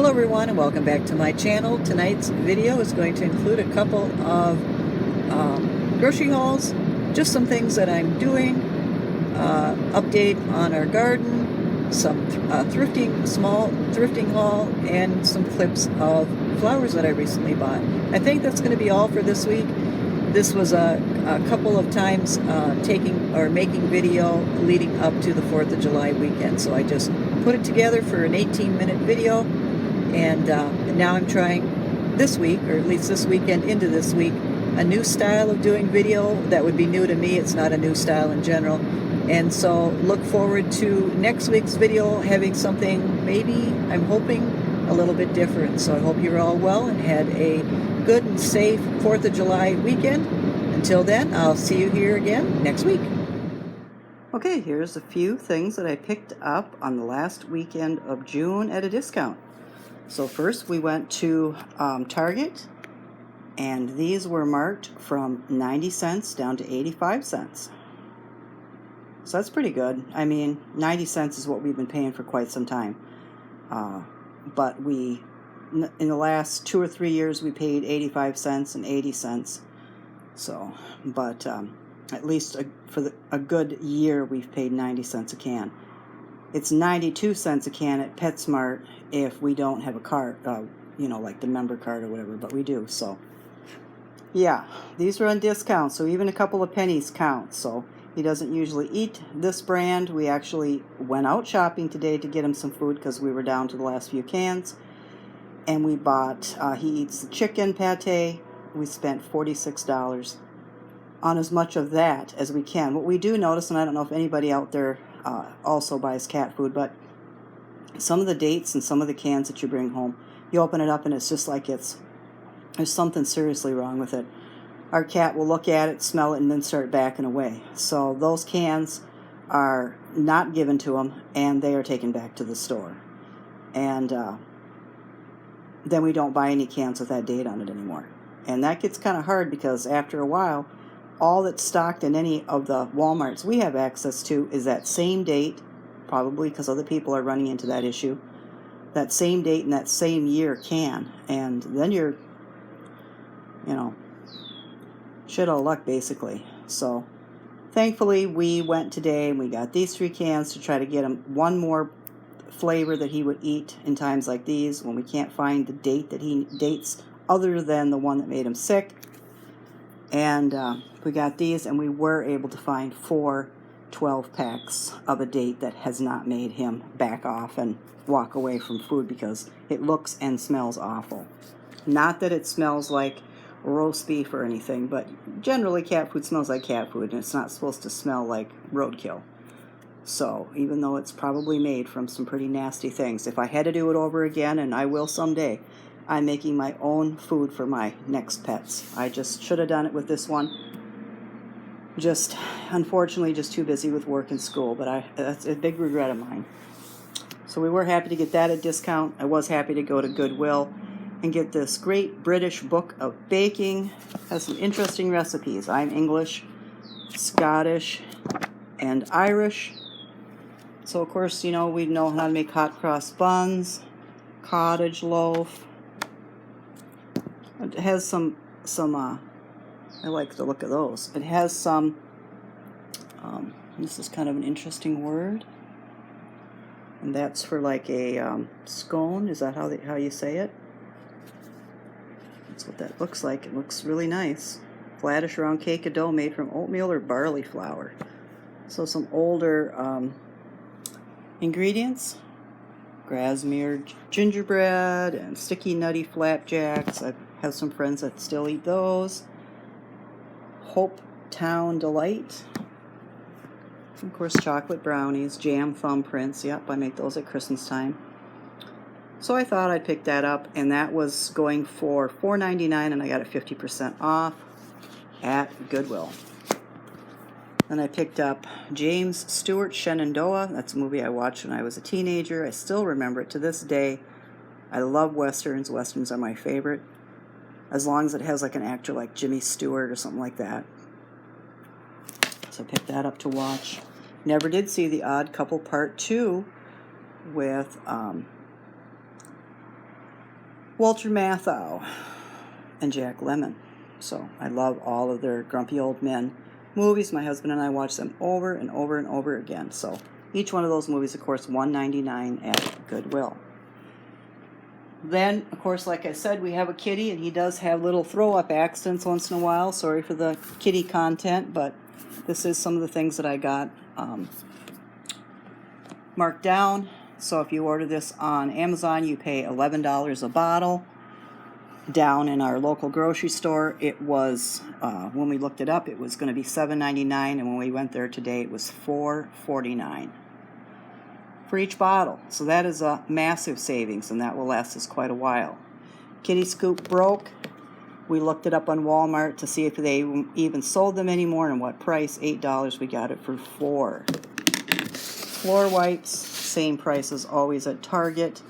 Hello everyone and welcome back to my channel. Tonight's video is going to include a couple of grocery hauls, just some things that I'm doing, update on our garden, some small thrifting haul, and some clips of flowers that I recently bought. I think that's going to be all for this week. This was a couple of times making video leading up to the 4th of July weekend, so I just put it together for an 18-minute video, and now I'm trying this week, or at least this weekend into this week, a new style of doing video that would be new to me. It's not a new style in general, and so look forward to next week's video having something, maybe, I'm hoping, a little bit different. So I hope you're all well and had a good and safe 4th of July weekend. Until then, I'll see you here again next week. Okay, here's a few things that I picked up on the last weekend of June at a discount. So first we went to Target, and these were marked from 90 cents down to 85 cents. So that's pretty good. I mean, 90 cents is what we've been paying for quite some time. But in the last 2 or 3 years, we paid 85 cents and 80 cents. So, but at least for a good year, we've paid 90 cents a can. It's 92 cents a can at PetSmart if we don't have a card, like the member card or whatever, but we do. So, yeah, these are on discount, so even a couple of pennies count. So he doesn't usually eat this brand. We actually went out shopping today to get him some food because we were down to the last few cans. And we bought, he eats the chicken pate. We spent $46 on as much of that as we can. What we do notice, and I don't know if anybody out there also buys cat food, but some of the dates and some of the cans that you bring home, you open it up and it's just like there's something seriously wrong with it. Our cat will look at it, smell it, and then start backing away. So those cans are not given to him, and they are taken back to the store. And then we don't buy any cans with that date on it anymore. And that gets kind of hard because after a while, all that's stocked in any of the Walmarts we have access to is that same date, probably because other people are running into that issue, that same date and that same year can. And then you're, shit out of luck, basically. So thankfully, we went today and we got these 3 cans to try to get him one more flavor that he would eat in times like these when we can't find the dates other than the one that made him sick. And we got these, and we were able to find 4 12-packs of a date that has not made him back off and walk away from food because it looks and smells awful. Not that it smells like roast beef or anything, but generally cat food smells like cat food, and it's not supposed to smell like roadkill. So even though it's probably made from some pretty nasty things, if I had to do it over again, and I will someday, I'm making my own food for my next pets. I just should have done it with this one. Just, unfortunately, just too busy with work and school, but that's a big regret of mine. So we were happy to get that at discount. I was happy to go to Goodwill and get this great British book of baking. It has some interesting recipes. I'm English, Scottish, and Irish. So, of course, we know how to make hot cross buns, cottage loaf. It has some I like the look of those. It has some, this is kind of an interesting word, and that's for like a scone. Is that how you say it? That's what that looks like. It looks really nice. Flattish round cake of dough made from oatmeal or barley flour. So some older ingredients. Grasmere gingerbread and sticky nutty flapjacks. I have some friends that still eat those. Hope Town Delight. Of course, chocolate brownies, jam thumbprints. Yep, I make those at Christmas time. So I thought I'd pick that up, and that was going for $4.99, and I got it 50% off at Goodwill. Then I picked up James Stewart Shenandoah. That's a movie I watched when I was a teenager. I still remember it to this day. I love Westerns. Westerns are my favorite. As long as it has like an actor like Jimmy Stewart or something like that. So I picked that up to watch. Never did see The Odd Couple Part 2 with Walter Matthau and Jack Lemmon. So I love all of their grumpy old men movies. My husband and I watch them over and over and over again. So each one of those movies, of course, $1.99 at Goodwill. Then, of course, like I said, we have a kitty, and he does have little throw-up accidents once in a while. Sorry for the kitty content, but this is some of the things that I got marked down. So if you order this on Amazon, you pay $11 a bottle. Down in our local grocery store, it was, when we looked it up, it was going to be $7.99, and when we went there today, it was $4.49 for each bottle. So that is a massive savings, and that will last us quite a while. Kitty Scoop broke. We looked it up on Walmart to see if they even sold them anymore and what price. $8. We got it for $4. Floor wipes, same price as always at Target.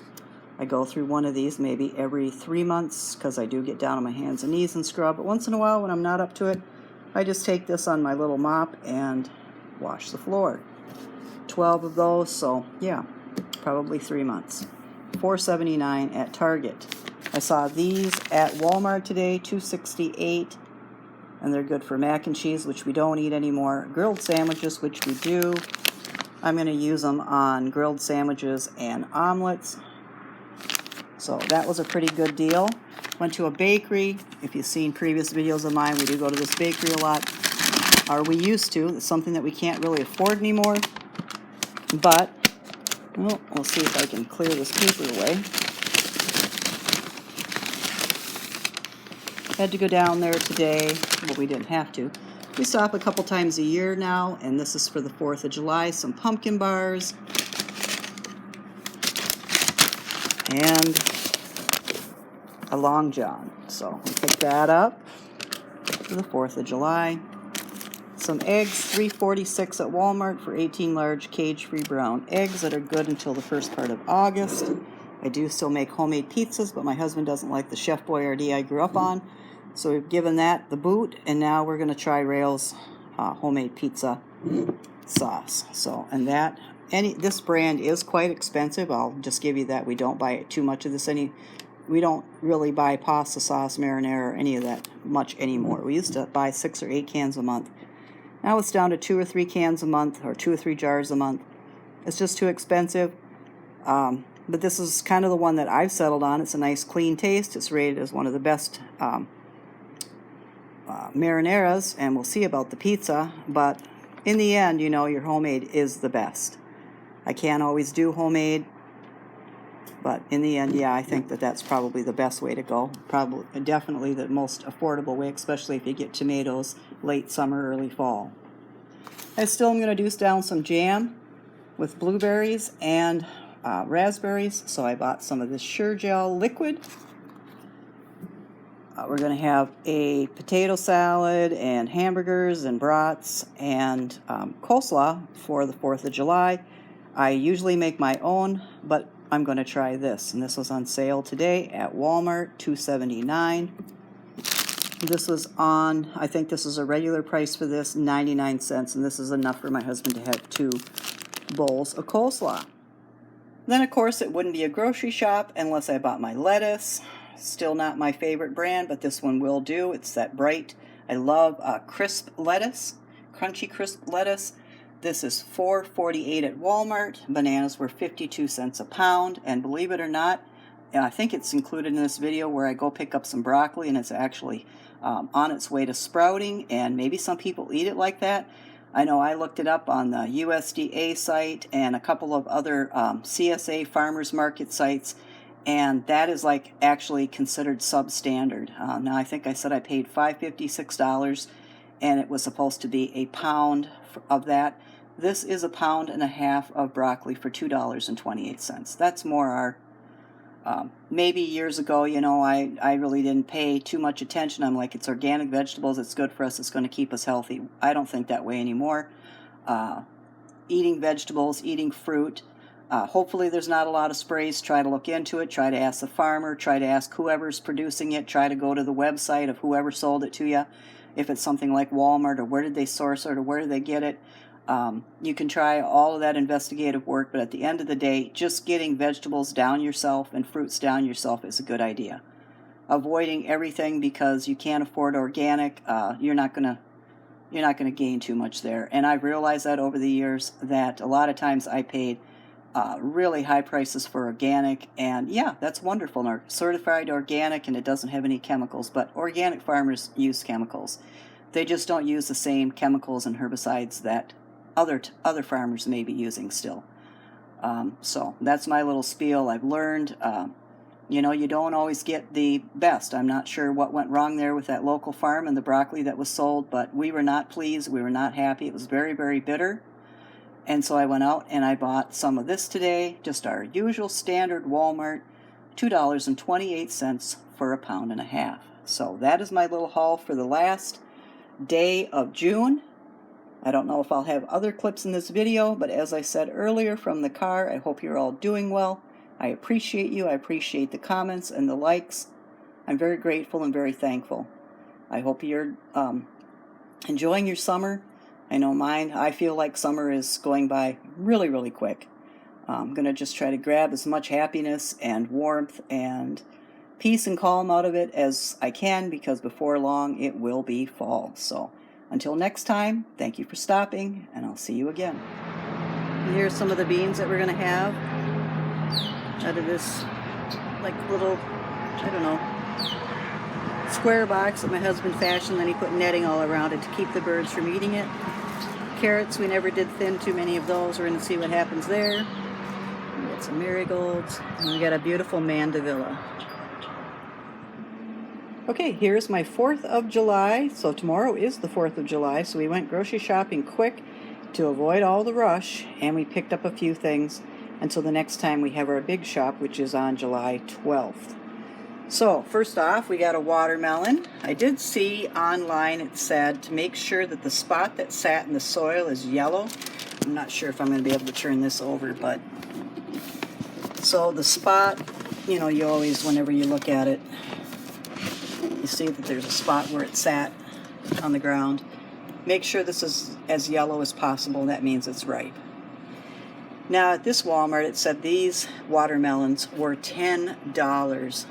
I go through one of these maybe every 3 months because I do get down on my hands and knees and scrub. But once in a while, when I'm not up to it, I just take this on my little mop and wash the floor. 12 of those, so yeah, probably 3 months. $4.79 at Target. I saw these at Walmart today, $2.68, and they're good for mac and cheese, which we don't eat anymore. Grilled sandwiches, which we do. I'm going to use them on grilled sandwiches and omelets. So that was a pretty good deal. Went to a bakery. If you've seen previous videos of mine, we do go to this bakery a lot. Or we used to. It's something that we can't really afford anymore. But, well, we'll see if I can clear this paper away. Had to go down there today. Well, we didn't have to. We stop a couple times a year now, and this is for the 4th of July. Some pumpkin bars. And a Long John. So we picked that up for the 4th of July. Some eggs, $3.46 at Walmart for 18 large cage-free brown eggs that are good until the first part of August. I do still make homemade pizzas, but my husband doesn't like the Chef Boyardee I grew up on. So we've given that the boot, and now we're going to try Rail's homemade pizza sauce. So, and that, this brand is quite expensive. I'll just give you that. We don't buy too much of this we don't really buy pasta sauce, marinara, or any of that much anymore. We used to buy 6 or 8 cans a month. Now it's down to 2 or 3 cans a month, or 2 or 3 jars a month. It's just too expensive. But this is kind of the one that I've settled on. It's a nice clean taste. It's rated as one of the best marinaras, and we'll see about the pizza. But in the end, you know, your homemade is the best. I can't always do homemade, but in the end, yeah, I think that that's probably the best way to go. Definitely the most affordable way, especially if you get tomatoes late summer, early fall. I still am going to do down some jam with blueberries and raspberries, so I bought some of this Sure Gel liquid. We're going to have a potato salad and hamburgers and brats and coleslaw for the 4th of July. I usually make my own, but I'm going to try this. And this was on sale today at Walmart, $2.79. This was on, I think this is a regular price for this, 99 cents. And this is enough for my husband to have 2 bowls of coleslaw. Then, of course, it wouldn't be a grocery shop unless I bought my lettuce. Still not my favorite brand, but this one will do. It's that bright. I love crisp lettuce, crunchy crisp lettuce. This is $4.48 at Walmart. Bananas were 52 cents a pound. And believe it or not, I think it's included in this video where I go pick up some broccoli and it's actually on its way to sprouting. And maybe some people eat it like that. I know I looked it up on the USDA site and a couple of other CSA farmers market sites. And that is like actually considered substandard. Now I think I said I paid $5.56, and it was supposed to be a pound of that. This is a pound and a half of broccoli for $2.28. That's more our, maybe years ago, you know, I really didn't pay too much attention. I'm like, it's organic vegetables, it's good for us, it's going to keep us healthy. I don't think that way anymore. Eating vegetables, eating fruit. Hopefully there's not a lot of sprays. Try to look into it. Try to ask the farmer. Try to ask whoever's producing it. Try to go to the website of whoever sold it to you. If it's something like Walmart, or where did they source it, or where did they get it. You can try all of that investigative work, but at the end of the day, just getting vegetables down yourself and fruits down yourself is a good idea. Avoiding everything because you can't afford organic, you're not gonna gain too much there. And I've realized that over the years that a lot of times I paid really high prices for organic, and yeah, that's wonderful. Certified organic, and it doesn't have any chemicals, but organic farmers use chemicals. They just don't use the same chemicals and herbicides that other farmers may be using still. So that's my little spiel. I've learned, you don't always get the best. I'm not sure what went wrong there with that local farm and the broccoli that was sold, but we were not pleased. We were not happy. It was very, very bitter. And so I went out and I bought some of this today, just our usual standard Walmart, $2.28 for a pound and a half. So that is my little haul for the last day of June. I don't know if I'll have other clips in this video, but as I said earlier from the car, I hope you're all doing well. I appreciate you. I appreciate the comments and the likes. I'm very grateful and very thankful. I hope you're enjoying your summer. I know mine. I feel like summer is going by really, really quick. I'm going to just try to grab as much happiness and warmth and peace and calm out of it as I can, because before long it will be fall. So until next time, thank you for stopping, and I'll see you again. Here's some of the beans that we're going to have out of this like little, I don't know, square box that my husband fashioned. Then he put netting all around it to keep the birds from eating it. Carrots, we never did thin too many of those. We're going to see what happens there. We got some marigolds, and we got a beautiful mandevilla. Okay, here's my 4th of July. So tomorrow is the 4th of July, so we went grocery shopping quick to avoid all the rush, and we picked up a few things until the next time we have our big shop, which is on July 12th. So first off, we got a watermelon. I did see online it said to make sure that the spot that sat in the soil is yellow. I'm not sure if I'm going to be able to turn this over, but so the spot, you always, whenever you look at it, you see that there's a spot where it sat on the ground. Make sure this is as yellow as possible. That means it's ripe. Now at this Walmart, it said these watermelons were $10.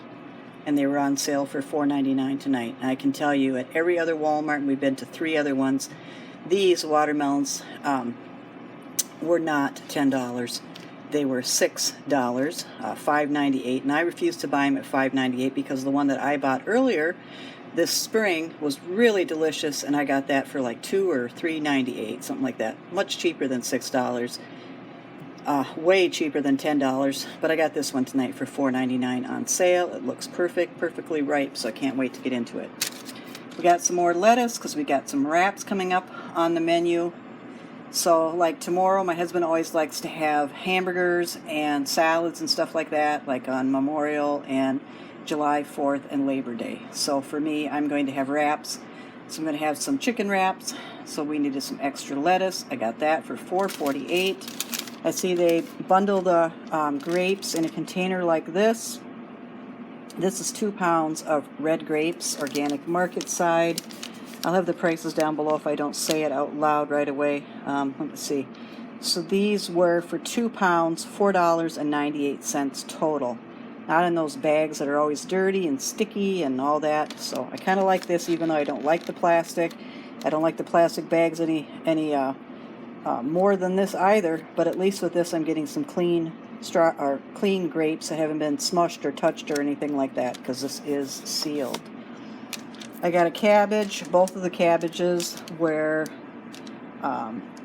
And they were on sale for $4.99 tonight. And I can tell you, at every other Walmart, and we've been to 3 other ones, these watermelons were not $10. They were $6, $5.98, and I refused to buy them at $5.98 because the one that I bought earlier this spring was really delicious, and I got that for like $2 or $3.98, something like that. Much cheaper than $6. Way cheaper than $10, but I got this one tonight for $4.99 on sale. It looks perfect, perfectly ripe, so I can't wait to get into it. We got some more lettuce because we got some wraps coming up on the menu. So like tomorrow, my husband always likes to have hamburgers and salads and stuff like that, like on Memorial and July 4th and Labor Day. So for me, I'm going to have wraps. So I'm going to have some chicken wraps. So we needed some extra lettuce. I got that for $4.48. I see they bundle the grapes in a container like this. This is 2 pounds of red grapes, organic market side. I'll have the prices down below if I don't say it out loud right away. Let's see. So these were for 2 pounds, $4.98 total. Not in those bags that are always dirty and sticky and all that. So I kind of like this, even though I don't like the plastic. I don't like the plastic bags any more than this either, but at least with this I'm getting some clean grapes that haven't been smushed or touched or anything like that, because this is sealed. I got a cabbage. Both of the cabbages were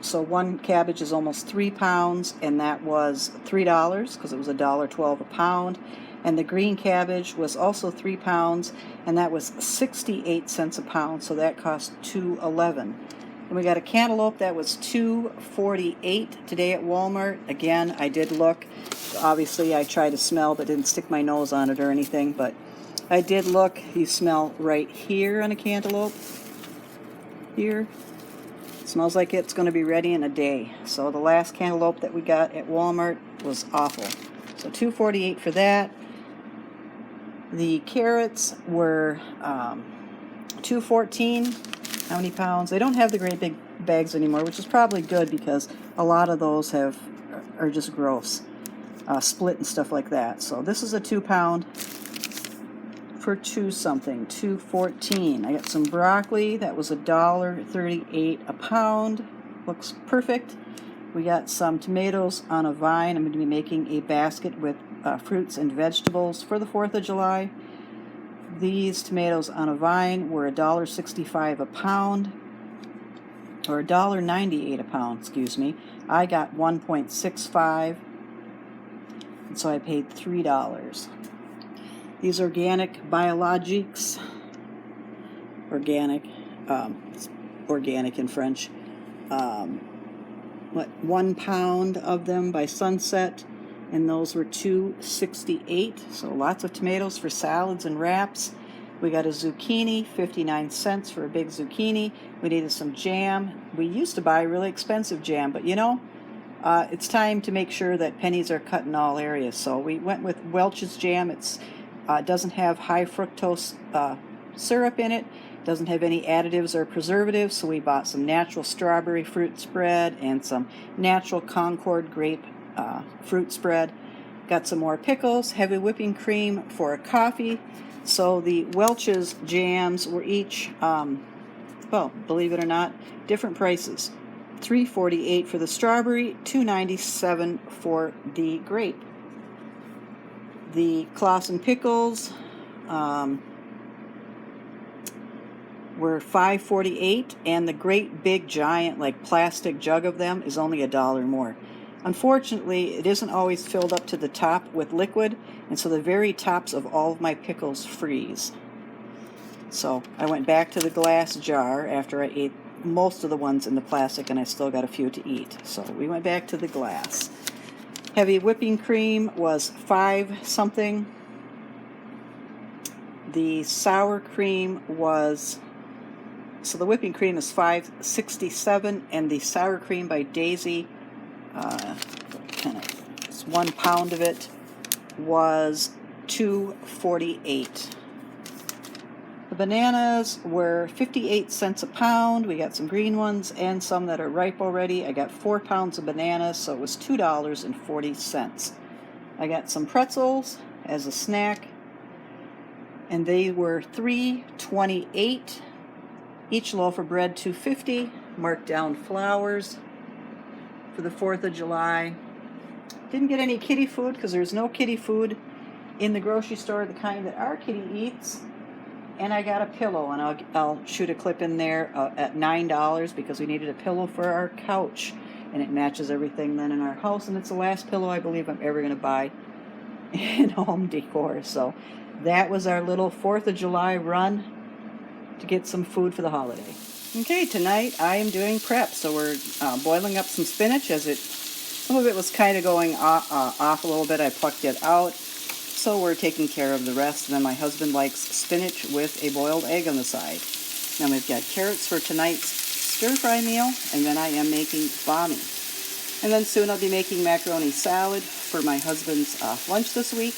so one cabbage is almost 3 pounds, and that was $3 because it was $1.12 a pound. And the green cabbage was also 3 pounds, and that was 68 cents a pound, so that cost $2.11. And we got a cantaloupe that was $2.48 today at Walmart. Again, I did look. Obviously, I tried to smell, but didn't stick my nose on it or anything. But I did look. You smell right here on a cantaloupe. Here. It smells like it's going to be ready in a day. So the last cantaloupe that we got at Walmart was awful. So $2.48 for that. The carrots were $2.14. How many pounds? They don't have the great big bags anymore, which is probably good because a lot of those are just gross, split and stuff like that. So this is a 2-pound for $2.14. I got some broccoli. That was $1.38 a pound. Looks perfect. We got some tomatoes on a vine. I'm going to be making a basket with fruits and vegetables for the 4th of July. These tomatoes on a vine were $1.65 a pound, or $1.98 a pound, excuse me. I got 1.65, and so I paid $3. These organic biologiques, organic in French, 1 pound of them by Sunset, and those were $2.68. So lots of tomatoes for salads and wraps. We got a zucchini, 59 cents for a big zucchini. We needed some jam. We used to buy really expensive jam, but you know, it's time to make sure that pennies are cut in all areas. So we went with Welch's jam. It doesn't have high fructose syrup in it. Doesn't have any additives or preservatives, so we bought some natural strawberry fruit spread and some natural Concord grape fruit spread. Got some more pickles, heavy whipping cream for a coffee. So the Welch's jams were each, well, believe it or not, different prices. $3.48 for the strawberry, $2.97 for the grape. The Clausen pickles were $5.48, and the great big giant like plastic jug of them is only $1 more. Unfortunately, it isn't always filled up to the top with liquid, and so the very tops of all of my pickles freeze. So I went back to the glass jar after I ate most of the ones in the plastic, and I still got a few to eat. So we went back to the glass. Heavy whipping cream was 5 something. The sour cream was, so the whipping cream is $5.67, and the sour cream by Daisy, it's 1 pound of it, was $2.48. The bananas were 58 cents a pound. We got some green ones and some that are ripe already. I got 4 pounds of bananas, so it was $2.40. I got some pretzels as a snack, and they were $3.28. Each loaf of bread $2.50. Marked down flowers for the 4th of July. Didn't get any kitty food because there's no kitty food in the grocery store, the kind that our kitty eats. And I got a pillow, and I'll shoot a clip in there at $9 because we needed a pillow for our couch, and it matches everything then in our house, and it's the last pillow I believe I'm ever going to buy in home decor. So that was our little 4th of July run to get some food for the holiday. Okay, tonight I am doing prep, so we're boiling up some spinach. Some of it was kind of going off a little bit. I plucked it out. So we're taking care of the rest, and then my husband likes spinach with a boiled egg on the side. Now we've got carrots for tonight's stir-fry meal, and then I am making bami. And then soon I'll be making macaroni salad for my husband's lunch this week,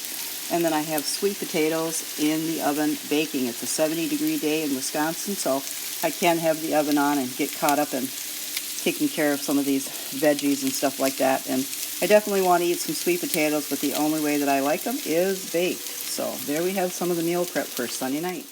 and then I have sweet potatoes in the oven baking. It's a 70-degree day in Wisconsin, so I can have the oven on and get caught up in taking care of some of these veggies and stuff like that. And I definitely want to eat some sweet potatoes, but the only way that I like them is baked. So there we have some of the meal prep for Sunday night.